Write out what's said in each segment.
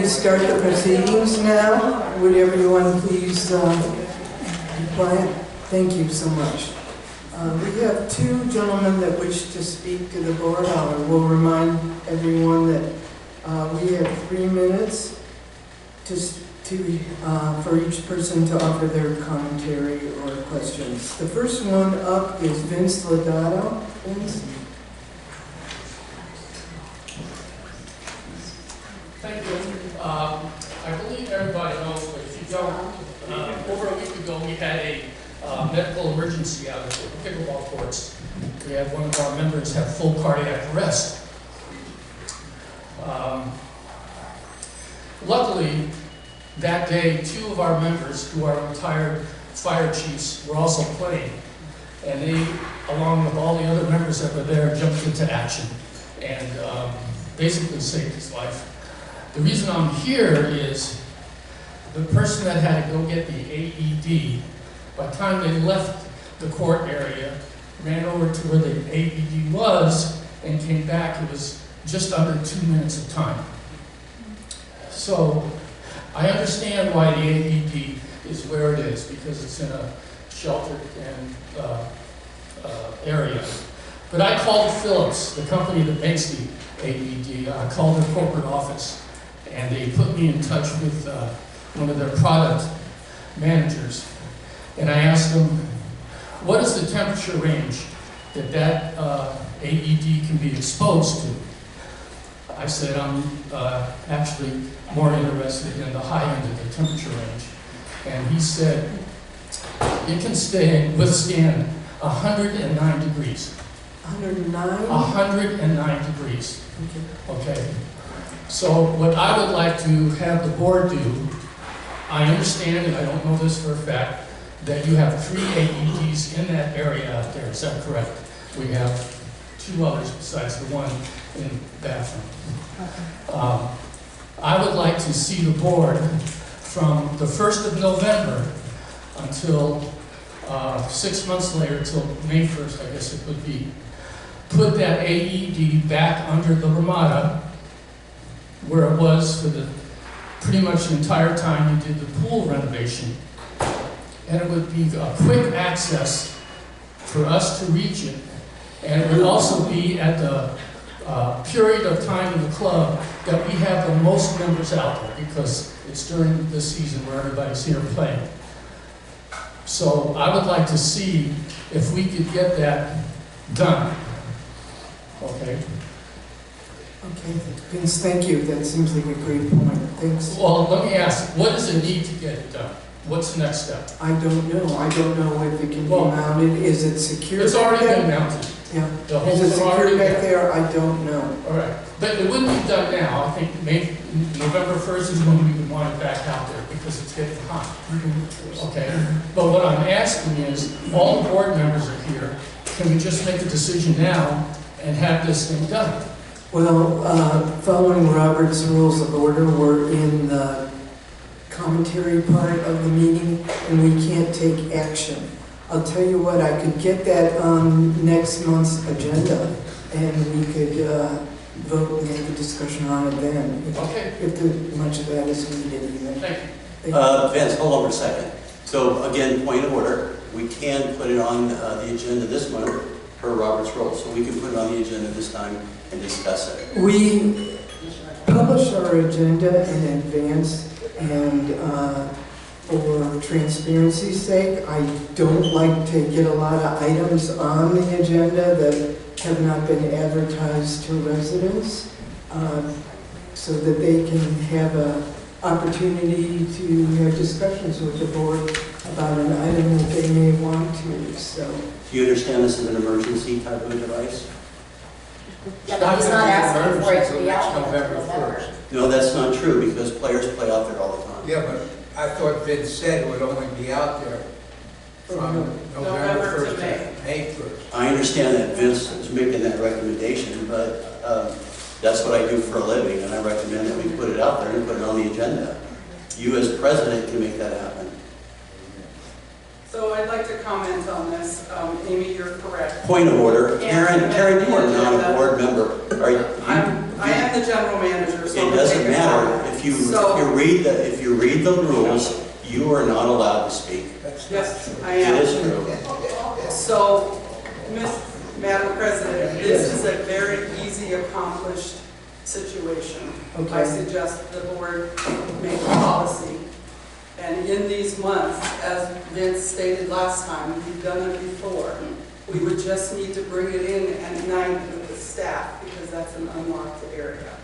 start the proceedings now. Would everyone please be quiet? Thank you so much. We have two gentlemen that wish to speak to the board. I will remind everyone that we have 3 minutes for each person to offer their commentary or questions. The first one up is Vince Lodato. Vince? Thank you. I believe everybody knows, but if you don't, over a week ago we had a medical emergency out at the pickleball courts. We had one of our members have full cardiac arrest. Luckily, that day, 2 of our members, who are retired fire chiefs, were also playing. And they, along with all the other members that were there, jumped into action and basically saved his life. The reason I'm here is the person that had to go get the AED, by the time they left the court area, ran over to where the AED was and came back. It was just under 2 minutes of time. So I understand why the AED is where it is, because it's in a sheltered area. But I called Philips, the company that makes the AED. I called their corporate office, and they put me in touch with one of their product managers. And I asked them, what is the temperature range that AED can be exposed to? I said, I'm actually more interested in the high end of the temperature range. And he said, it can withstand 109 degrees. 109? 109 degrees. Okay. So what I would like to have the board do, I understand, and I don't know this for a fact, that you have 3 AEDs in that area out there. Is that correct? We have 2 others besides the one in the bathroom. I would like to see the board from the 1st of November until 6 months later, till May 1st, I guess it would be, put that AED back under the Ramada where it was for the pretty much the entire time you did the pool renovation. And it would be a quick access for us to reach it. And it would also be at the period of time in the club that we have the most members out there, because it's during the season where everybody's here playing. So I would like to see if we could get that done. Okay? Okay, Vince, thank you. That seems like a great point. Thanks. Well, let me ask, what does it need to get it done? What's the next step? I don't know. I don't know if it can be mounted. Is it secure? It's already been mounted. Yeah. The Is it holes are secure already back there? I don't know. All right. But it wouldn't be done now. I think maybe November 1st is when we would want it back out there, because it's getting hot. Okay? But what I'm asking is, all the board members are here. Can we just make a decision now and have this thing done? Well, following Robert's Rules of Order, we're in the commentary part of the meeting, and we can't take action. I'll tell you what, I could get that on next month's agenda, and we could vote and make a discussion on it then. If much of that is needed even. Thank you. Vince, hold on for a second. So again, point of order. We can put it on the agenda this month per Robert's Rules. So we can put it on the agenda this time and discuss it. We publish our agenda in advance, and for transparency's sake, I don't like to get a lot of items on the agenda that have not been advertised to residents, so that they can have an opportunity to have discussions with the board about an item that they may want to. So, do you understand this is an emergency type of device? Yeah, but he's not asking for it to be out November 1st. No, that's not true, because players play out there all the time. Yeah, but I thought Vince said it would only be out there from November 1st to May 1st. I understand that Vince is making that recommendation, but that's what I do for a living, and I recommend that we put it out there and put it on the agenda. You as president can make that happen. So I'd like to comment on this. Amy, you're correct. Point of order. Karen, you are not a board member. I am the general manager. So it doesn't matter. If you if you read the rules, you are not allowed to speak. Yes, I It am. is true. So, Madam President, this is a very easy, accomplished situation. Okay. I suggest the board make a policy. And in these months, as Vince stated last time, we've done it before. We would just need to bring it in at night with the staff because that's an unlocked area.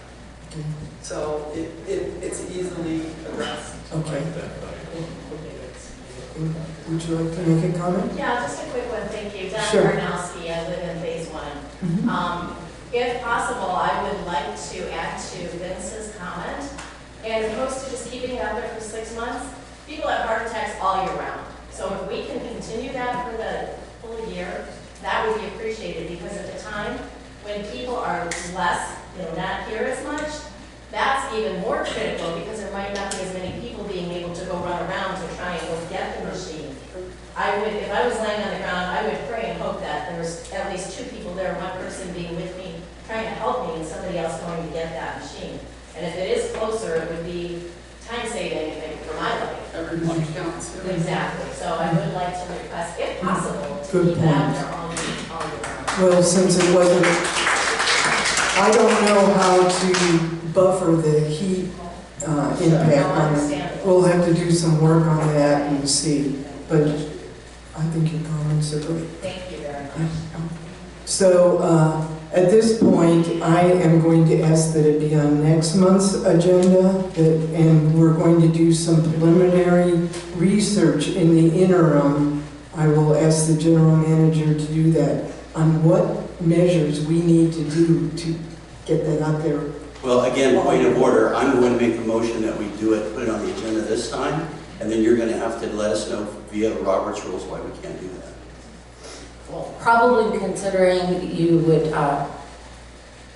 So it's easily addressed. Okay. Would you like to make a comment? Yeah, just a quick one, thank you. Deb Sure. Arnowski, I live in phase 1. If possible, I would like to add to Vince's comment, and opposed to just keeping it out there for 6 months, people have heart attacks all year round. So if we can continue that for the full year, that would be appreciated, because at the time, when people are less, not here as much, that's even more critical, because there might not be as many people being able to go run around to try and go get the machine. If I was laying on the ground, I would pray and hope that there was at least 2 people there, one person being with me, trying to help me, and somebody else going to get that machine. And if it is closer, it would be time saving for my life. Everybody counts. Exactly. So I would like to request, if possible, to Good keep it out point. there all year round. Well, since it wasn't, I don't know how to buffer the heat impact on it. We'll have to do some work on that and see, but I think your comments are great. Thank you very much. So at this point, I am going to ask that it be on next month's agenda, and we're going to do some preliminary research in the interim. I will ask the general manager to do that, on what measures we need to do to get that out there. Well, again, point of order, I'm going to make a motion that we do it, put it on the agenda this time, and then you're going to have to let us know via Robert's rules why we can't do that. Well, probably considering you would,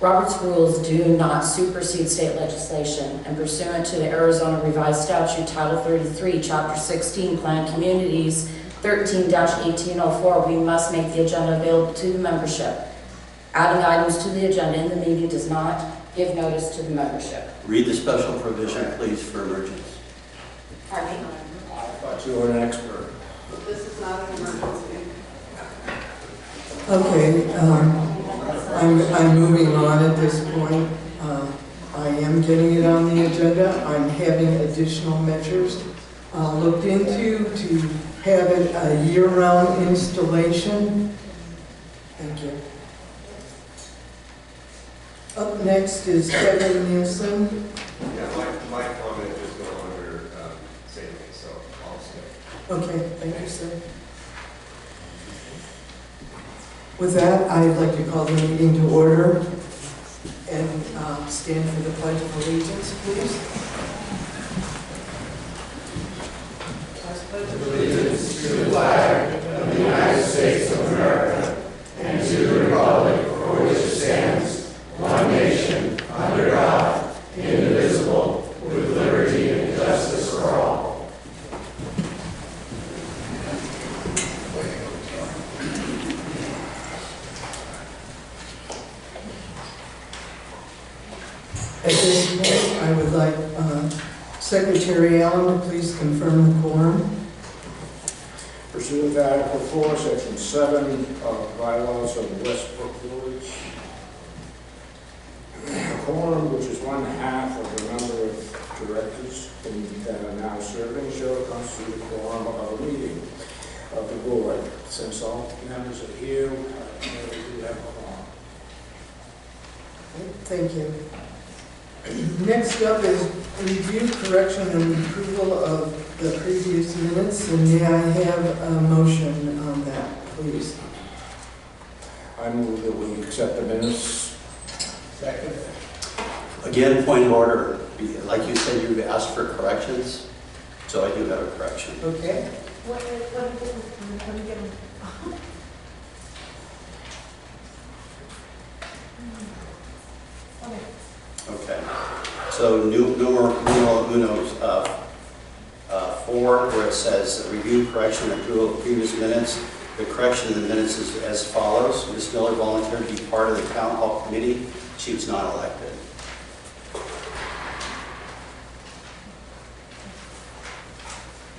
Robert's rules do not supersede state legislation, and pursuant to the Arizona Revised Statute, Title 33, Chapter 16, Planned Communities, 13-1804, we must make the agenda available to the membership. Adding items to the agenda in the meeting does not give notice to the membership. Read the special provision, please, for emergency. Pardon me? I thought you were an expert. This is not an emergency. Okay, I'm moving on at this point. I am getting it on the agenda. I'm having additional measures looked into to have it a year-round installation. Thank you. Up next is Kevin Nielsen. Yeah, my comment is no longer safety, so I'll stay. Okay, thank you, sir. With that, I'd like to call the meeting to order and stand for the Pledge of Allegiance, please. Allegiance to the flag of the United States of America and to the republic for which it stands, one nation, under God, indivisible, with liberty and justice for all. At this point, I would like Secretary Allen to please confirm the quorum. Pursuant to Article 4, Section 7 of bylaws of Westbrook Village, a quorum, which is 1/2 of the number of directors that are now serving, shall constitute a quorum of a meeting of the board. Since all members are here, we do have a quorum. Thank you. Next up is review, correction, and approval of the previous minutes, and may I have a motion on that, please? I move that we accept the minutes. Second. Again, point of order, like you said, you've asked for corrections, so I do have a correction. Okay. What do you get them? Okay. So numero uno, 4, where it says review, correction, and approval of previous minutes. The correction in the minutes is as follows. Ms. Miller volunteered to be part of the town hall committee. She was not elected.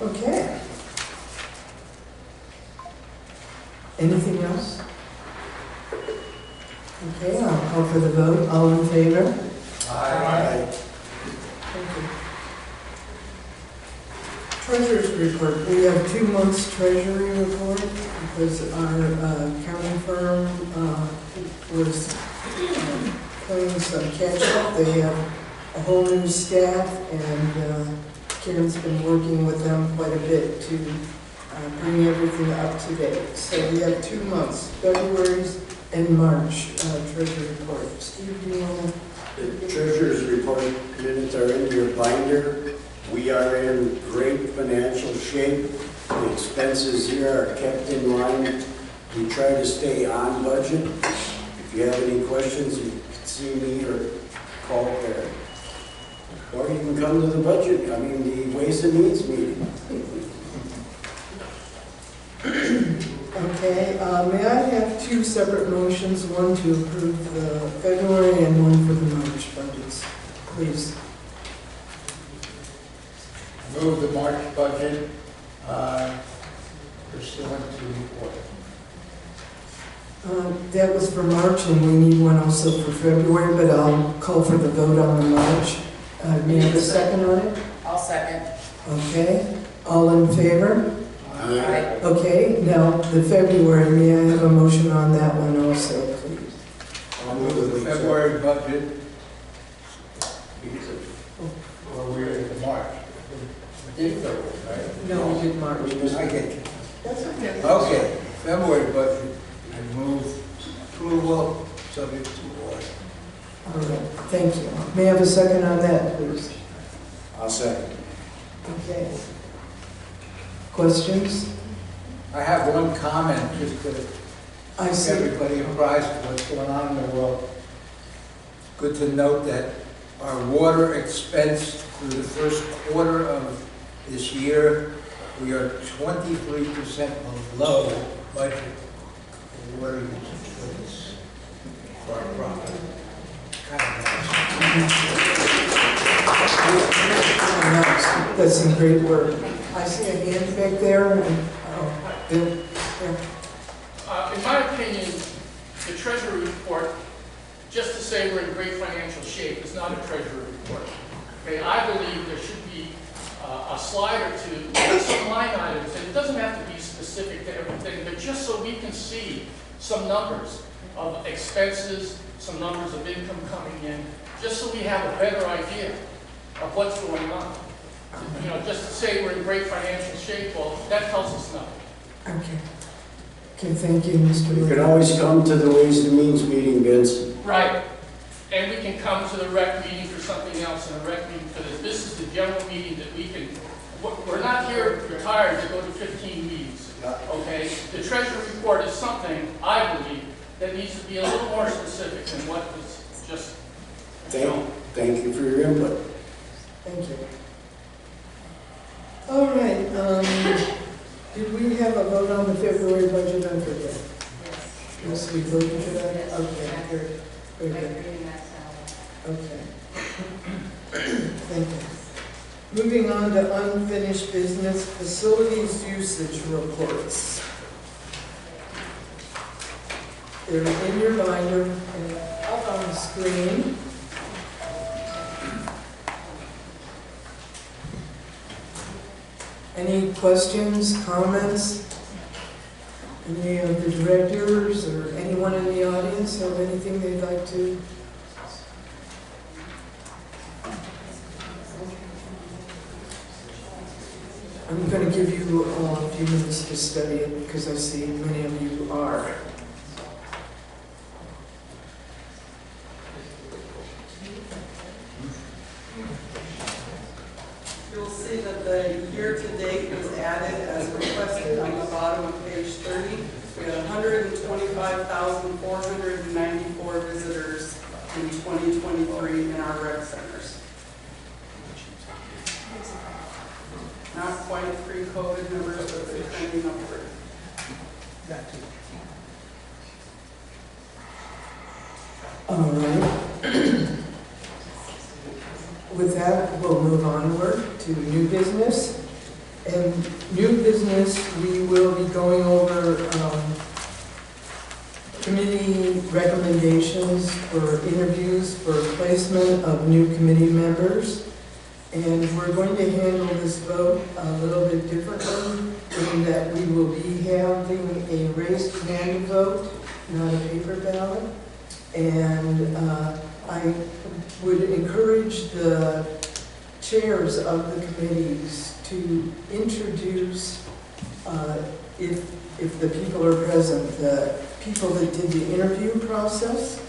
Okay. Anything else? Okay, I'll call for the vote. All in favor? Aye. Thank you. Treasurer's report. We have 2 months treasury report because our accounting firm was playing some catch up. They have a whole new staff and Karen's been working with them quite a bit to bring everything up to date. So we have 2 months, February's and March treasury report. Steve, do you want to? The treasurer's report minutes are in your binder. We are in great financial shape. The expenses here are kept in line. We try to stay on budget. If you have any questions, you can see me or call Karen. Or you can come to the budget, the Ways and Means meeting. Okay, may I have 2 separate motions, one to approve the February and one for the March budgets, please? Move the March budget pursuant to order. That was for March, and we need one also for February, but I'll call for the vote on the March. May I have a second on it? I'll second. Okay, all in favor? Aye. Okay, now the February, may I have a motion on that one also, please? I'll move The the February budget. Or we're in the March. We did February, right? No, we did March. I get you. That's okay. Okay, February budget, I move approval subject to order. All right, thank you. May I have a second on that, please? I'll second. Okay. Questions? I have one comment, just to I keep see. everybody apprised of what's going on in the world. Good to note that our water expense through the first quarter of this year, we are 23% below budget for water usage for our property. Kind of Nice. That's some great work. I see a hand back there. Bill? Yeah. In my opinion, the treasury report, just to say we're in great financial shape, is not a treasury report. Okay, I believe there should be a slide or two, with some line items, and it doesn't have to be specific to everything, but just so we can see some numbers of expenses, some numbers of income coming in, just so we have a better idea of what's going on. You know, just to say we're in great financial shape, well, that tells us nothing. Okay. Okay, thank you, Mr. You Lee. can always come to the Ways and Means meeting, Vince. Right. And we can come to the rec meeting for something else and a rec meeting for this. This is the general meeting that we can, we're not here retired to go to 15 meetings, okay? The treasury report is something, I believe, that needs to be a little more specific than what was just shown. Thank you for your input. Thank you. All right, did we have a vote on the February budget? I forget. Yes, we voted for that? Yes. Okay, good. Very good. Okay. Thank you. Moving on to unfinished business, facilities usage reports. They're in your binder and up on the screen. Any questions, comments? Any of the directors or anyone in the audience have anything they'd like to? I'm going to give you a few minutes to study it because I see many of you are. You'll see that the year-to-date was added as requested on the bottom of page 30. We had 125,494 visitors in 2023 in our rec centers. Not quite pre-COVID numbers, but they're trending upward. All right. With that, we'll move onward to new business. And new business, we will be going over committee recommendations for interviews for placement of new committee members. And we're going to handle this vote a little bit differently in that we will be having a raised hand vote, not a paper ballot. And I would encourage the chairs of the committees to introduce, if the people are present, the people that did the interview process,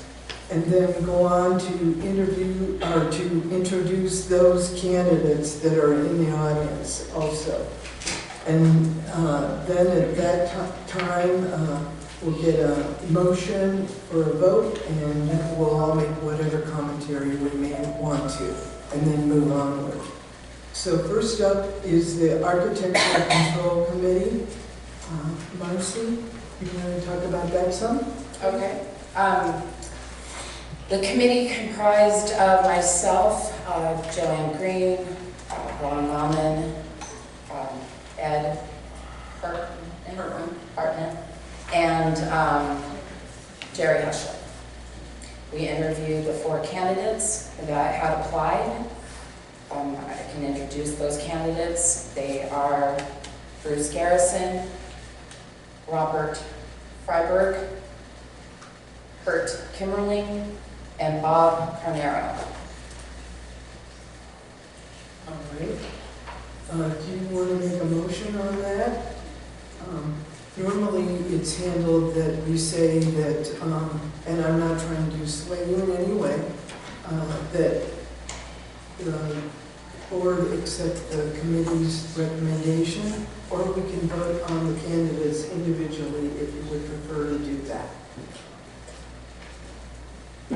and then go on to interview or to introduce those candidates that are in the audience also. And then at that time, we'll get a motion for a vote, and we'll all make whatever commentary we may want to, and then move onward. So first up is the Architectural Control Committee. Marcy, you want to talk about that some? Okay. The committee comprised of myself, Joanne Green, Ron Nauman, Ed Hartman, and Jerry Hushler. We interviewed the 4 candidates that had applied. I can introduce those candidates. They are Bruce Garrison, Robert Freiberg, Kurt Kimmerling, and Bob Carnero. All right. Do you want to make a motion on that? Normally, it's handled that we say that, and I'm not trying to sway you in any way, that the board accept the committee's recommendation, or we can vote on the candidates individually if you would prefer to do that. I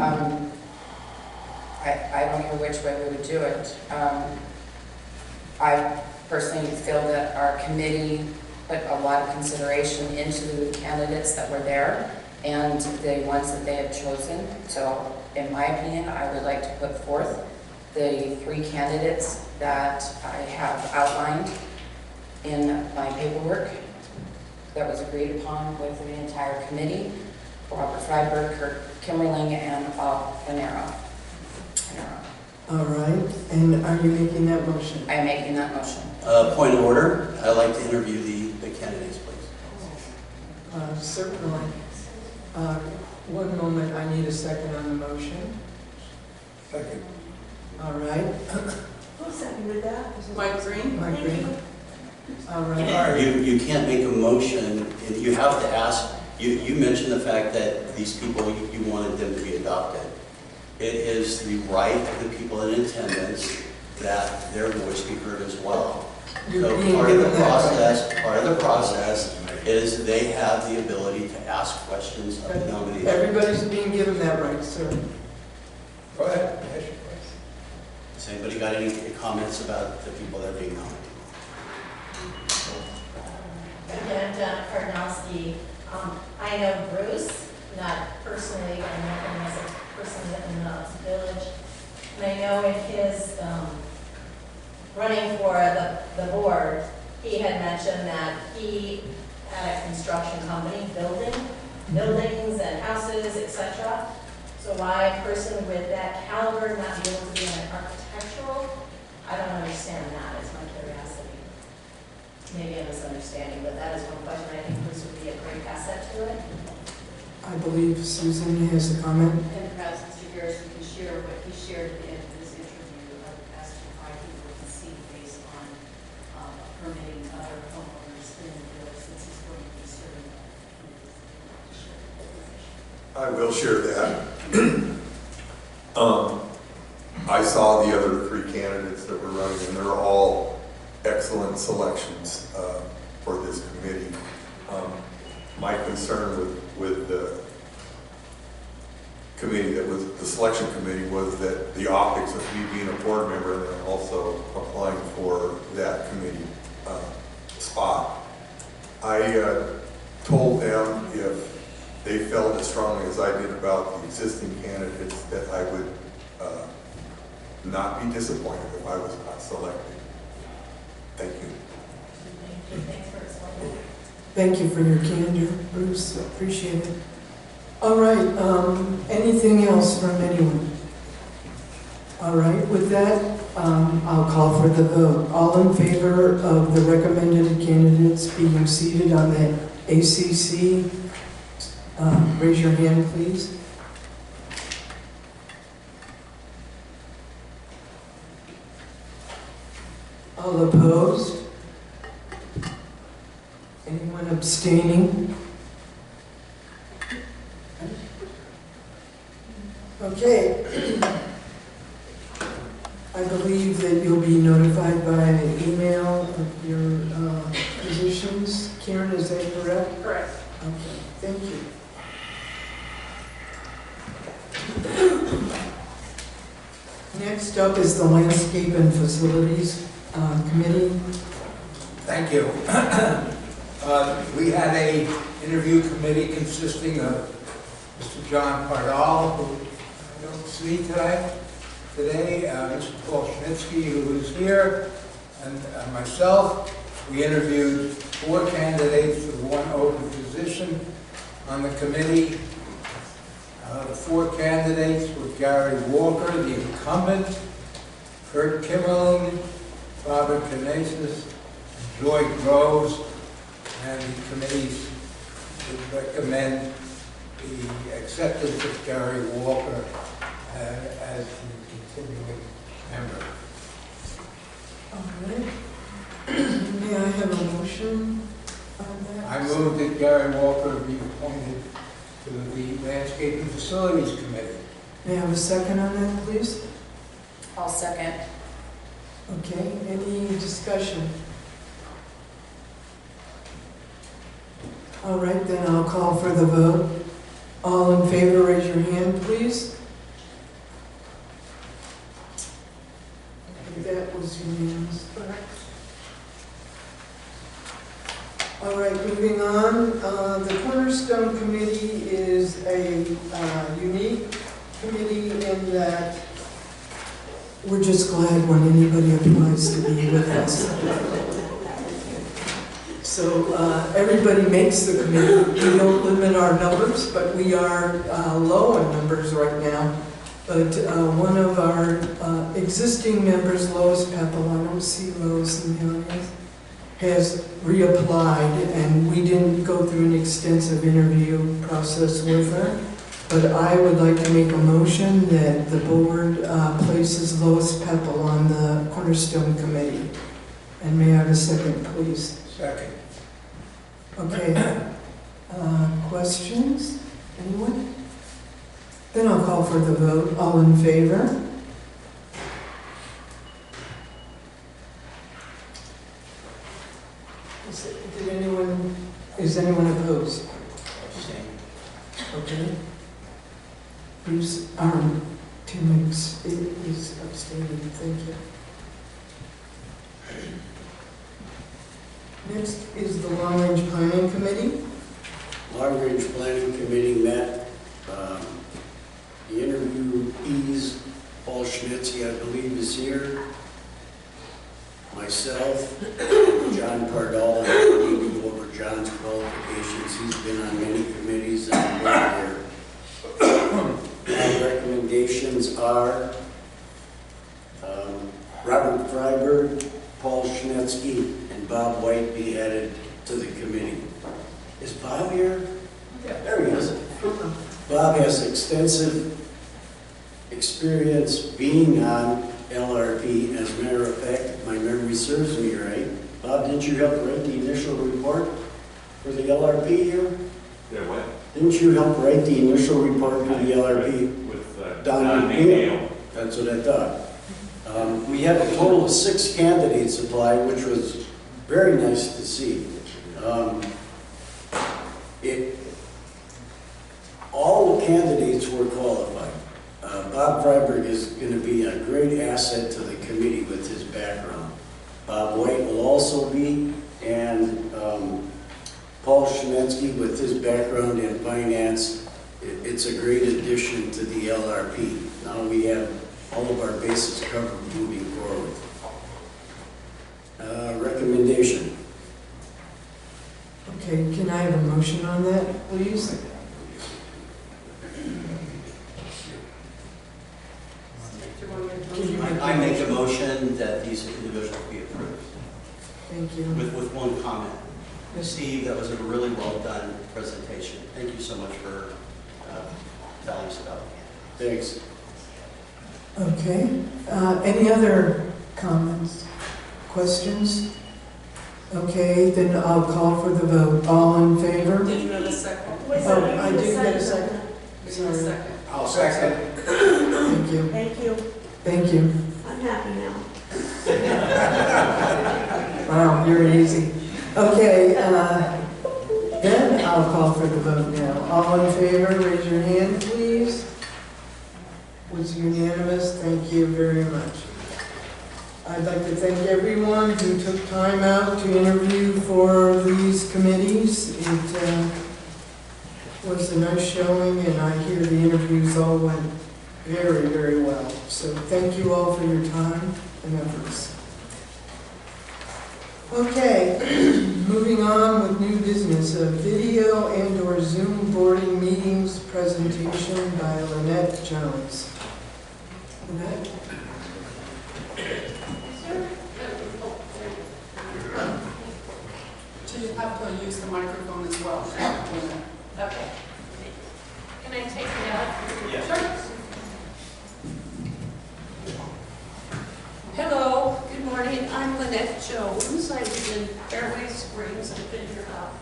don't know which way we would do it. I personally feel that our committee put a lot of consideration into the candidates that were there and the ones that they had chosen. So in my opinion, I would like to put forth the 3 candidates that I have outlined in my paperwork that was agreed upon with the entire committee: Robert Freiberg, Kurt Kimmerling, and Bob Carnero. All right, and are you making that motion? I am making that motion. Point of order, I'd like to interview the candidates, please. Certainly. One moment, I need a second on the motion. Second. All right. Who seconded that? Mike Green? Mike Green. All right. You can't make a motion, you have to ask, you mentioned the fact that these people, you wanted them to be adopted. It is the right of the people in attendance that their voice be heard as well. So part of the process is they have the ability to ask questions of the nominees. Everybody's being given that right, sir. Go ahead. Has anybody got any comments about the people that are being nominated? Again, Donna Karnowski. I know Bruce, not personally, but I know him as a person in the village. And I know in his running for the board, he had mentioned that he had a construction company building buildings and houses, etc. So why a person with that caliber not be able to be an architectural? I don't understand that, is my curiosity. Maybe a misunderstanding, but that is one question. I think Bruce would be a great asset to it. I believe Susan has a comment. And perhaps Mr. Garrison can share what he shared at the end of this interview as to why he would concede based on permitting other homeowners in the village since he's going to be serving. I will share that. I saw the other 3 candidates that were running, and they're all excellent selections for this committee. My concern with the committee, the selection committee, was that the optics of me being a board member and then also applying for that committee spot. I told them if they felt as strongly as I did about the existing candidates that I would not be disappointed if I was not selected. Thank you. Thank you for your candor, Bruce, appreciate it. All right, anything else from anyone? All right, with that, I'll call for the vote. All in favor of the recommended candidates being seated on the ACC, raise your hand, please. All opposed? Anyone abstaining? Okay. I believe that you'll be notified by email of your positions. Karen, is that correct? Correct. Okay, thank you. Next up is the Landscape and Facilities Committee. Thank you. We had a interview committee consisting of Mr. John Pardal, who I don't see today, Mr. Paul Schnitzky, who is here, and myself. We interviewed 4 candidates for one open position on the committee. The 4 candidates were Gary Walker, the incumbent, Kurt Kimmerling, Robert Canesius, Joy Groves, and the committees would recommend the acceptance of Gary Walker as the continuing member. All right. May I have a motion on that? I move that Gary Walker be appointed to the Landscape and Facilities Committee. May I have a second on that, please? I'll second. Okay, any discussion? All right, then I'll call for the vote. All in favor, raise your hand, please. Okay, that was unanimous. All right, moving on. The Cornerstone Committee is a unique committee in that we're just glad when anybody applies to be with us. So everybody makes the committee. We don't limit our numbers, but we are low in numbers right now. But one of our existing members, Lois Peppel, I don't see Lois in the audience, has reapplied, and we didn't go through an extensive interview process with her. But I would like to make a motion that the board places Lois Peppel on the Cornerstone Committee. And may I have a second, please? Second. Okay. Questions? Anyone? Then I'll call for the vote. All in favor? Is anyone opposed? Okay. Bruce, Tim is abstaining. Thank you. Next is the Long Range Planning Committee. Long Range Planning Committee met. The interviewees, Paul Schnitzky, I believe, is here. Myself, John Pardal, and we go over John's qualifications. He's been on many committees and been here. My recommendations are Robert Freiberg, Paul Schnitzky, and Bob White be added to the committee. Is Bob here? Yeah, there he is. Bob has extensive experience being on LRP. As a matter of fact, if my memory serves me right, Bob, didn't you help write the initial report for the LRP here? Yeah, what? Didn't you help write the initial report for the LRP? With Don McNeil. That's what I thought. We had a total of 6 candidates apply, which was very nice to see. All the candidates were qualified. Bob Freiberg is going to be a great asset to the committee with his background. Bob White will also be, and Paul Schnitzky with his background in finance. It's a great addition to the LRP. Now we have all of our bases covered moving forward. Recommendation. Okay, on that, please? I make a motion that these individuals be approved, Thank you. with one comment. Steve, that was a really well done presentation. Thank you so much for telling us about it. Thanks. Okay, any other comments, questions? Okay, then I'll call for the vote. All in favor? Did you have a second? Oh, I didn't get a second. Did you have a second? I'll second. Thank you. Thank you. Thank you. I'm happy now. Wow, you're easy. Okay, then I'll call for the vote now. All in favor, raise your hand, please. Was unanimous. Thank you very much. I'd like to thank everyone who took time out to interview for these committees. It was a nice showing, and I hear the interviews all went very, very well. So thank you all for your time and efforts. Okay, moving on with new business, a video and/or Zoom boarding meetings presentation by Lynette Jones. Lynette? So you have to use the microphone as well. Okay. Can I take it out? Yes. Sure. Hello, good morning. I'm Lynette Jones. I live in Fairway Springs. I've been here about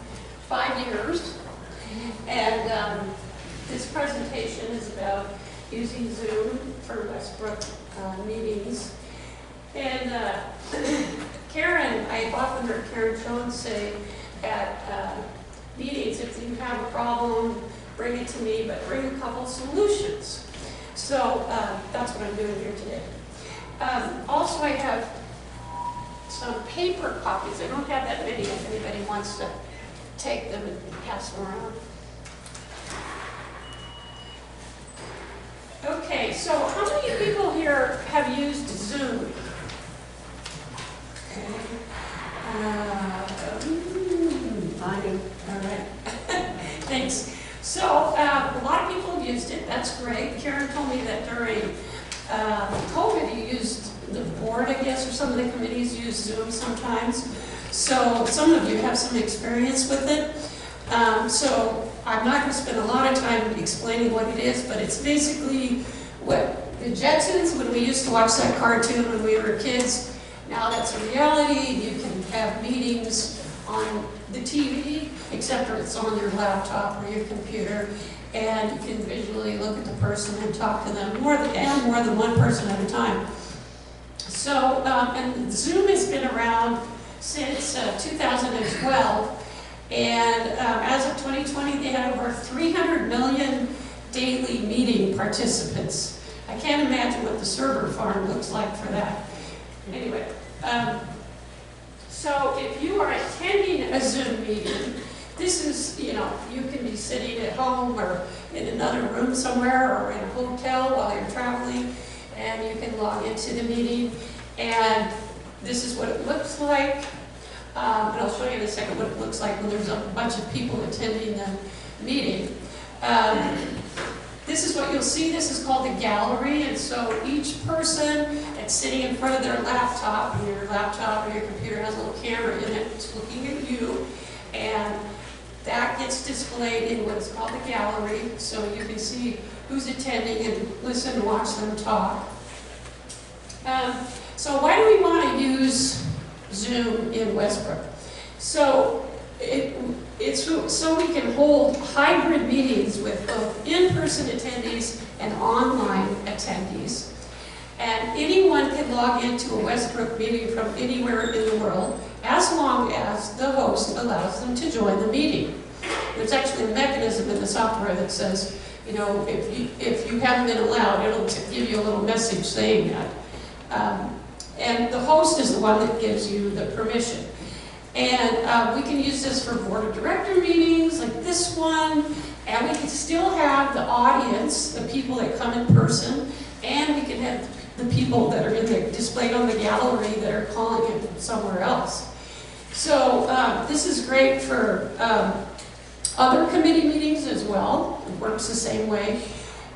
5 years. And this presentation is about using Zoom for Westbrook meetings. And Karen, I've often heard Karen Jones say at meetings, if you have a problem, bring it to me, but bring a couple solutions. So that's what I'm doing here today. Also, I have some paper copies. I don't have that many if anybody wants to take them and pass them around. Okay, so how many people here have used Zoom? Okay. I do. All right. Thanks. So a lot of people have used it. That's great. Karen told me that during COVID, you used the board, I guess, or some of the committees use Zoom sometimes. So some of you have some experience with it. So I'm not going to spend a lot of time explaining what it is, but it's basically what the Jetsons, when we used to watch that cartoon when we were kids, now that's a reality. You can have meetings on the TV, except for it's on your laptop or your computer, and you can visually look at the person and talk to them more than one person at a time. So, and Zoom has been around since 2012. And as of 2020, they had over 300 million daily meeting participants. I can't imagine what the server farm looks like for that. Anyway, so if you are attending a Zoom meeting, this is, you can be sitting at home or in another room somewhere or in a hotel while you're traveling, and you can log into the meeting. And this is what it looks like. And I'll show you in a second what it looks like when there's a bunch of people attending the meeting. This is what you'll see. This is called the gallery, and so each person that's sitting in front of their laptop, and your laptop or your computer has a little camera in it, it's looking at you, and that gets displayed in what is called the gallery, so you can see who's attending and listen and watch them talk. So why do we want to use Zoom in Westbrook? So it's so we can hold hybrid meetings with both in-person attendees and online attendees. And anyone can log into a Westbrook meeting from anywhere in the world, as long as the host allows them to join the meeting. There's actually a mechanism in the software that says, if you haven't been allowed, it'll give you a little message saying that. And the host is the one that gives you the permission. And we can use this for board of director meetings like this one, and we can still have the audience, the people that come in person, and we can have the people that are displayed on the gallery that are calling in from somewhere else. So this is great for other committee meetings as well. It works the same way.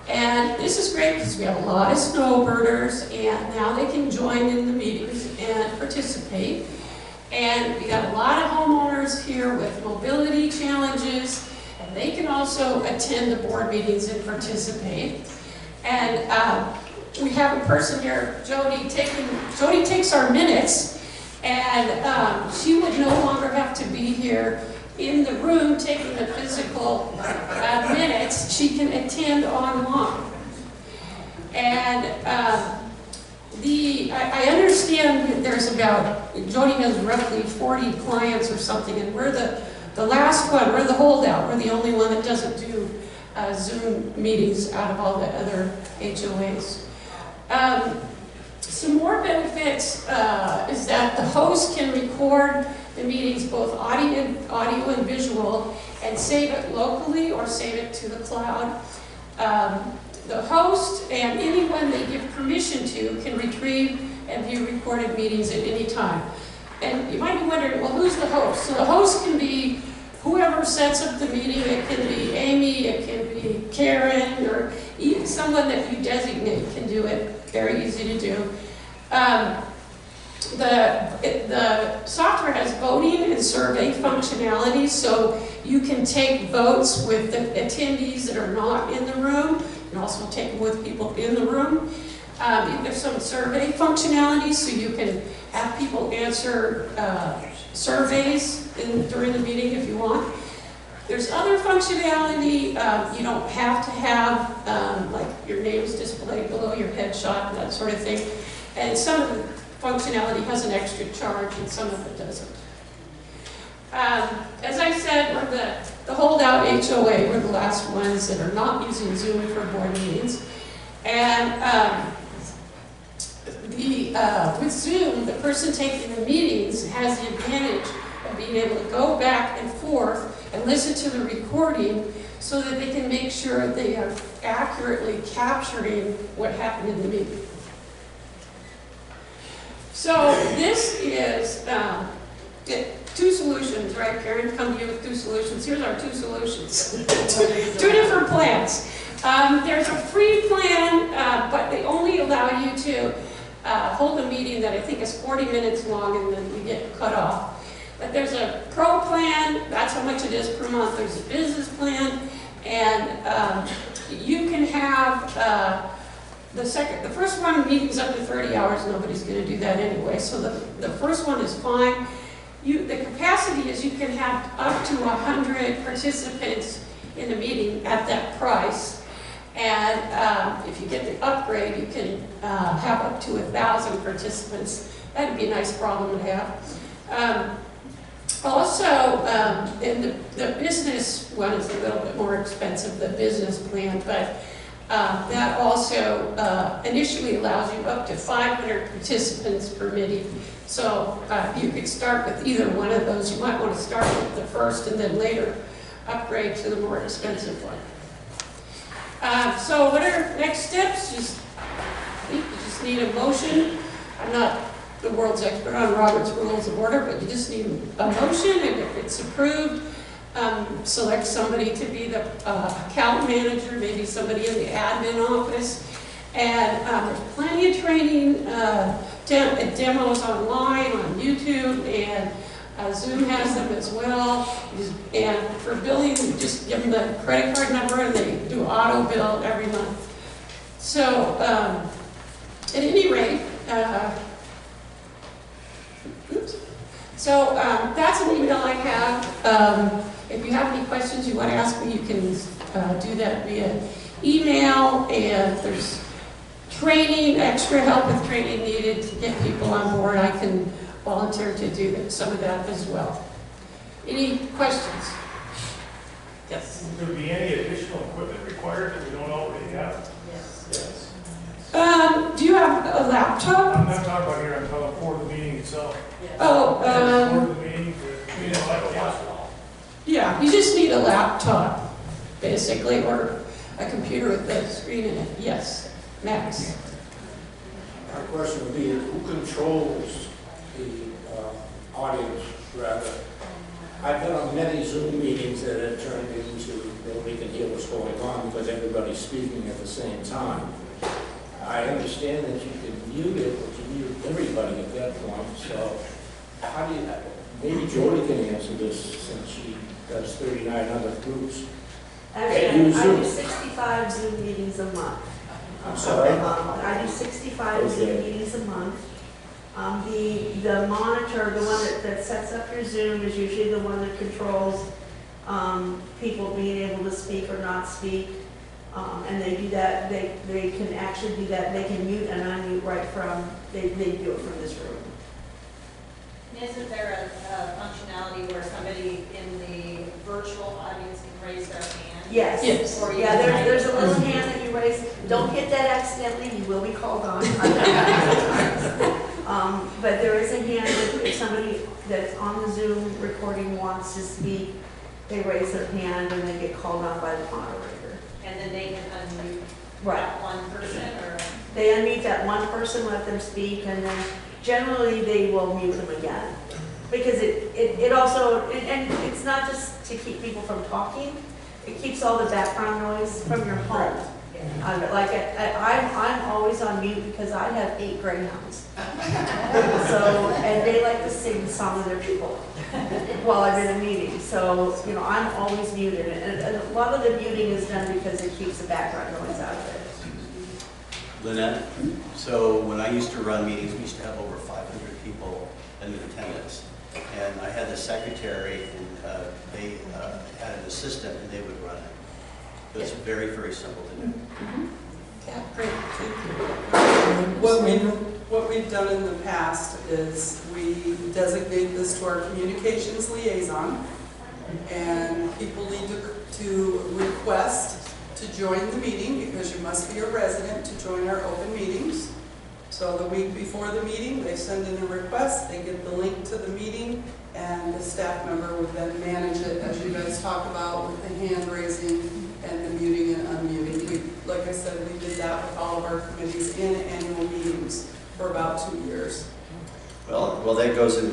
And this is great because we have a lot of snowbirders, and now they can join in the meetings and participate. And we got a lot of homeowners here with mobility challenges, and they can also attend the board meetings and participate. And we have a person here, Jody takes our minutes, and she would no longer have to be here in the room taking the physical minutes. She can attend online. And I understand that there's about, Jody has roughly 40 clients or something, and we're the last one, we're the holdout. We're the only one that doesn't do Zoom meetings out of all the other HOAs. Some more benefits is that the host can record the meetings, both audio and visual, and save it locally or save it to the cloud. The host and anyone they give permission to can retrieve and view recorded meetings at any time. And you might be wondering, well, who's the host? So the host can be whoever sets up the meeting. It can be Amy, it can be Karen, or even someone that you designate can do it. Very easy to do. The software has voting and survey functionality, so you can take votes with the attendees that are not in the room. You can also take them with people in the room. There's some survey functionality, so you can have people answer surveys during the meeting if you want. There's other functionality. You don't have to have like your name's displayed below your headshot, that sort of thing. And some of the functionality has an extra charge and some of it doesn't. As I said, we're the holdout HOA. We're the last ones that are not using Zoom for board meetings. And with Zoom, the person taking the meetings has the advantage of being able to go back and forth and listen to the recording so that they can make sure they are accurately capturing what happened in the meeting. So this is two solutions, right? Karen, come to you with two solutions. Here's our two solutions. two different plans. There's a free plan, but they only allow you to hold a meeting that I think is 40 minutes long, and then you get cut off. But there's a pro plan, that's how much it is per month. There's a business plan, and you can have the first one, meetings up to 30 hours, nobody's going to do that anyway. So the first one is fine. The capacity is you can have up to 100 participants in a meeting at that price. And if you get the upgrade, you can have up to 1,000 participants. That'd be a nice problem to have. Also, and the business one is a little bit more expensive, the business plan, but that also initially allows you up to 500 participants per meeting. So you could start with either one of those. You might want to start with the first and then later upgrade to the more expensive one. So what are next steps? I think you just need a motion. I'm not the world's expert on Robert's Rules of Order, but you just need a motion, and if it's approved, select somebody to be the account manager, maybe somebody in the admin office. And there's plenty of training, demos online, on YouTube, and Zoom has them as well. And for billing, you just give them the credit card number and they do auto bill every month. So at any rate, that's an email I have. If you have any questions you want to ask me, you can do that via email, and there's training, extra help with training needed to get people on board. I can volunteer to do some of that as well. Any questions? Yes. Will there be any additional equipment required that we don't already have? Yes. Do you have a laptop? I'm not talking about here, I'm talking for the meeting itself. Yes. Oh, For the meeting, yeah, you just need a laptop, basically, or a computer with a screen in it. Yes, Max. My question would be, who controls the audience, rather? I've been on many Zoom meetings that have turned into nobody can hear what's going on because everybody's speaking at the same time. I understand that you can mute it, but you mute everybody at that point, so how do you, maybe Jody can answer this since she does 39 other groups. Actually, I do 65 Zoom meetings a month. I'm sorry? I do 65 Zoom meetings a month. The monitor, the one that sets up your Zoom is usually the one that controls people being able to speak or not speak. And they do that, they can actually do that, they can mute and unmute right from, they do it from this room. Isn't there a functionality where somebody in the virtual audience can raise their hand? Yes. Yes. Or Yeah, there's a little hand that you raise. Don't hit that accidentally, you will be called on. But there is a hand that if somebody that's on the Zoom recording wants to speak, they raise their hand and they get called on by the moderator. And then they can unmute Right. that one person, or? They unmute that one person, let them speak, and then generally they will mute them again. Because it also, and it's not just to keep people from talking, it keeps all the background noise from your home. I'm always on mute because I have 8 greyhounds. So, and they like to sing the song of their people while I'm in a meeting. So, you know, I'm always muted. And a lot of the muting is done because it keeps the background noise out of it. Lynette, so when I used to run meetings, we used to have over 500 people in attendance. And I had the secretary, and they had an assistant, and they would run it. It was very, very simple to do. Yeah, great, thank you. What we've done in the past is we designate this to our communications liaison, and people need to request to join the meeting because you must be a resident to join our open meetings. So the week before the meeting, they send in a request, they get the link to the meeting, and the staff member would then manage it as you guys talk about with the hand raising and the muting and unmuting. Like I said, we did that with all of our committees in annual meetings for about 2 years. Well, that goes in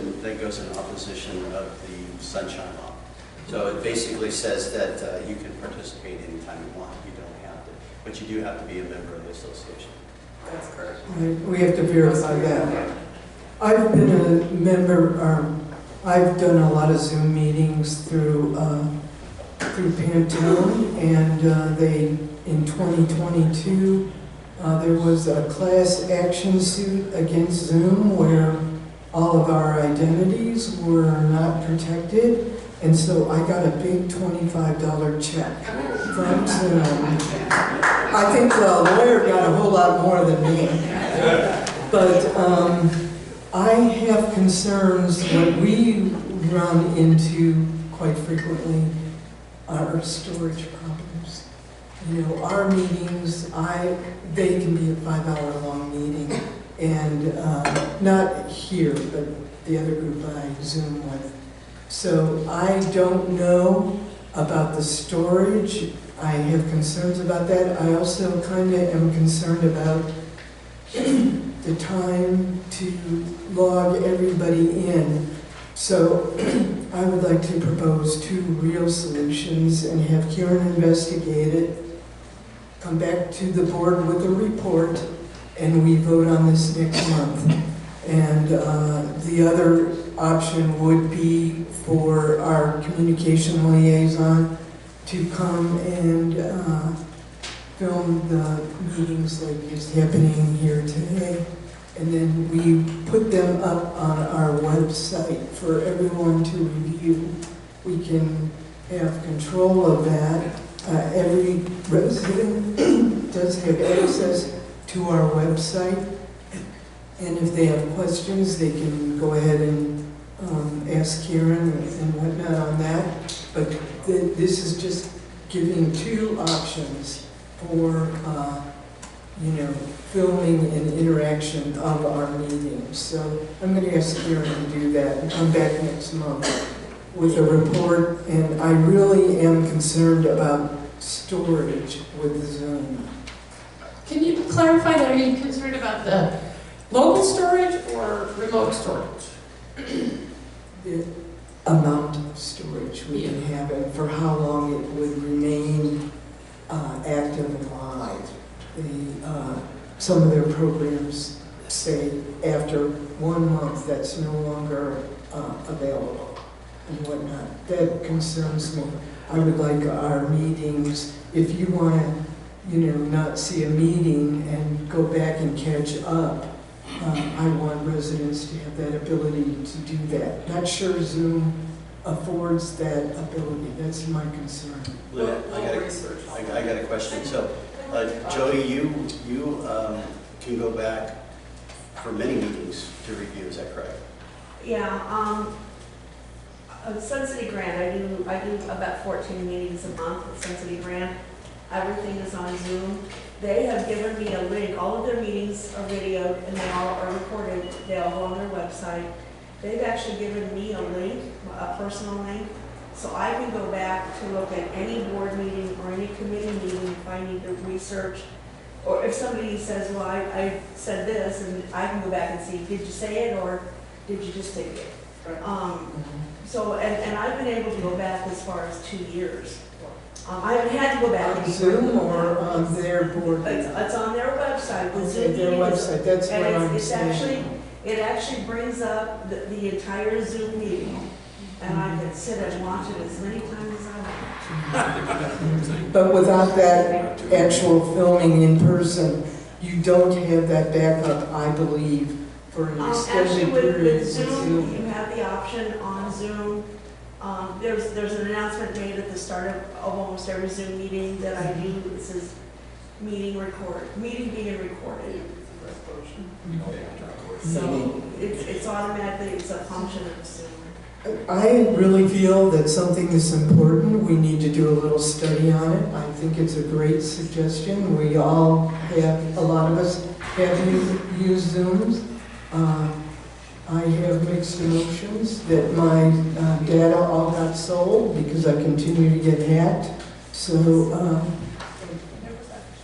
opposition of the Sunshine Law. So it basically says that you can participate anytime you want. You don't have to, but you do have to be a member of the association. That's correct. We have to verify that. I've been a member, I've done a lot of Zoom meetings through Pantone, and in 2022, there was a class action suit against Zoom where all of our identities were not protected, and so I got a big $25 check from Zoom. I think the lawyer got a whole lot more than me. But I have concerns that we run into quite frequently are storage problems. You know, our meetings, they can be a 5-hour-long meeting, and not here, but the other group I Zoom with. So I don't know about the storage. I have concerns about that. I also kind of am concerned about the time to log everybody in. So I would like to propose 2 real solutions and have Karen investigate it, come back to the board with a report, and we vote on this next month. And the other option would be for our communication liaison to come and film the meetings like is happening here today. And then we put them up on our website for everyone to review. We can have control of that. Every resident does have access to our website. And if they have questions, they can go ahead and ask Karen and whatnot on that. But this is just giving 2 options for, filming and interaction of our meetings. So I'm going to ask Karen to do that and come back next month with a report. And I really am concerned about storage with Zoom. Can you clarify that? Are you concerned about the local storage or remote storage? amount of storage we can have and for how long it would remain active and live. Some of their programs say after 1 month that's no longer available and whatnot. That concerns me. I would like our meetings, if you want to, not see a meeting and go back and catch up, I want residents to have that ability to do that. Not sure Zoom affords that ability. That's my concern. Lynette, I got a question. So, Jody, you can go back for many meetings to review, is that correct? Yeah, Sun City Grant, I do about 14 meetings a month with Sun City Grant. Everything is on Zoom. They have given me a link. All of their meetings are videoed and they all are recorded. They all go on their website. They've actually given me a link, a personal link, so I can go back to look at any board meeting or any committee meeting if I need to research. Or if somebody says, well, I said this, and I can go back and see, did you say it or did you just take it? So, and I've been able to go back as far as 2 years. I haven't had to go back. On Zoom or on their board? It's on their website. The Okay, Zoom their meeting is- website, that's what and I'm it's saying. it actually brings up the entire Zoom meeting, and I can sit and watch it as many times as I want. But without that actual filming in person, you don't have that backup, I believe, for an Actually, extended with period. Zoom, you have the option on Zoom. There's an announcement made at the start of almost every Zoom meeting that I do. It says meeting being recorded. So it's automatically, it's a function of Zoom. I really feel that something is important. We need to do a little study on it. I think it's a great suggestion. We all have, a lot of us have used Zooms. I have mixed emotions that my data all got sold because I continue to get hacked. So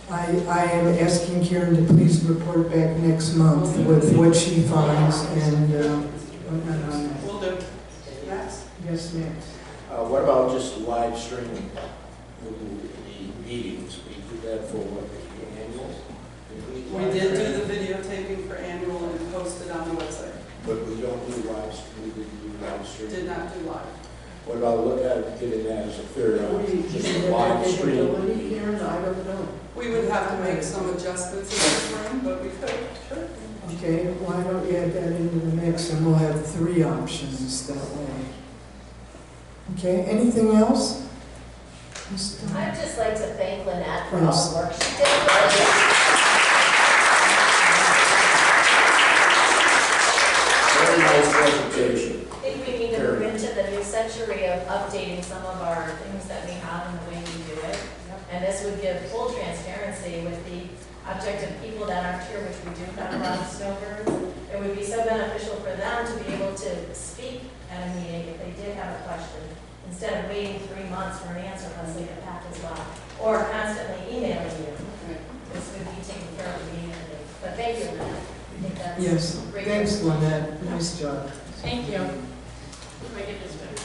I am asking Karen to please report back next month with what she finds and whatnot on that. Will do. Max? Yes, Max. What about just live streaming the meetings? We do that for what, the annual? We did do the videotaping for annual and posted on the website. But we don't do we didn't do live streaming. Did not do live. What about look at getting that as a third option, just a live stream? Karen, I don't know. We would have to make some adjustments in this room, but we could, sure. Okay, why don't you add that into the mix and we'll have 3 options that way. Okay, anything else? I'd just like to thank Lynette for all Yes. the work she did. Very nice presentation. I think we need to move into the new century of updating some of our things that we have and the way we do it. And this would give full transparency with the objective people that aren't here, which we do have a lot of snowbirds. It would be so beneficial for them to be able to speak at a meeting if they did have a question, instead of waiting 3 months for an answer unless they get back as well, or constantly emailing you. This would be taken care of immediately. But thank you, Lynette. I think that's Yes, great. thanks Lynette, nice job. Thank you. If I get this back.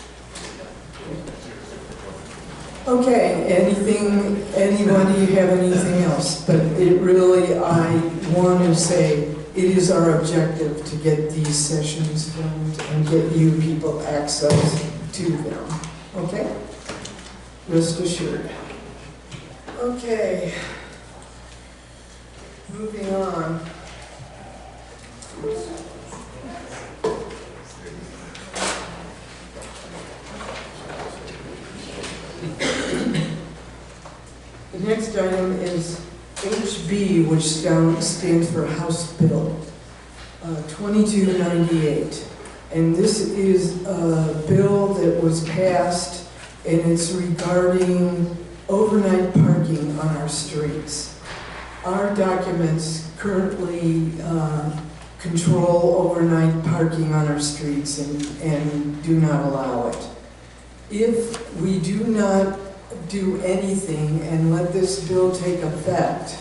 Okay, anybody have anything else? But it really, I want to say, it is our objective to get these sessions filmed and get you people access to them, okay? Rest assured. Okay, moving on. The next item is HB, which stands for House Bill 2298. And this is a bill that was passed, and it's regarding overnight parking on our streets. Our documents currently control overnight parking on our streets and do not allow it. If we do not do anything and let this bill take effect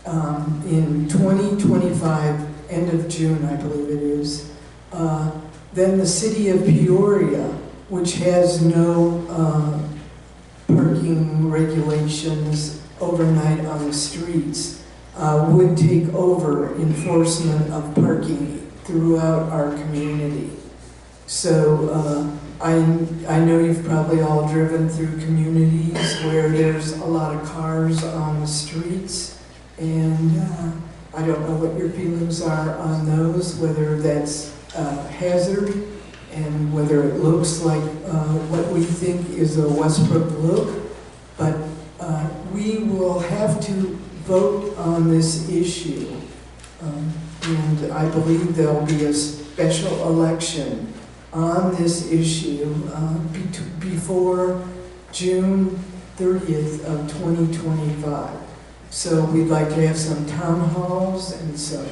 in 2025, end of June, I believe it is, then the city of Peoria which has no parking regulations overnight on the streets, would take over enforcement of parking throughout our community. So I know you've probably all driven through communities where there's a lot of cars on the streets, and I don't know what your feelings are on those, whether that's a hazard and whether it looks like what we think is a Westbrook look, but we will have to vote on this issue. And I believe there'll be a special election on this issue before June 30th of 2025. So we'd like to have some town halls and some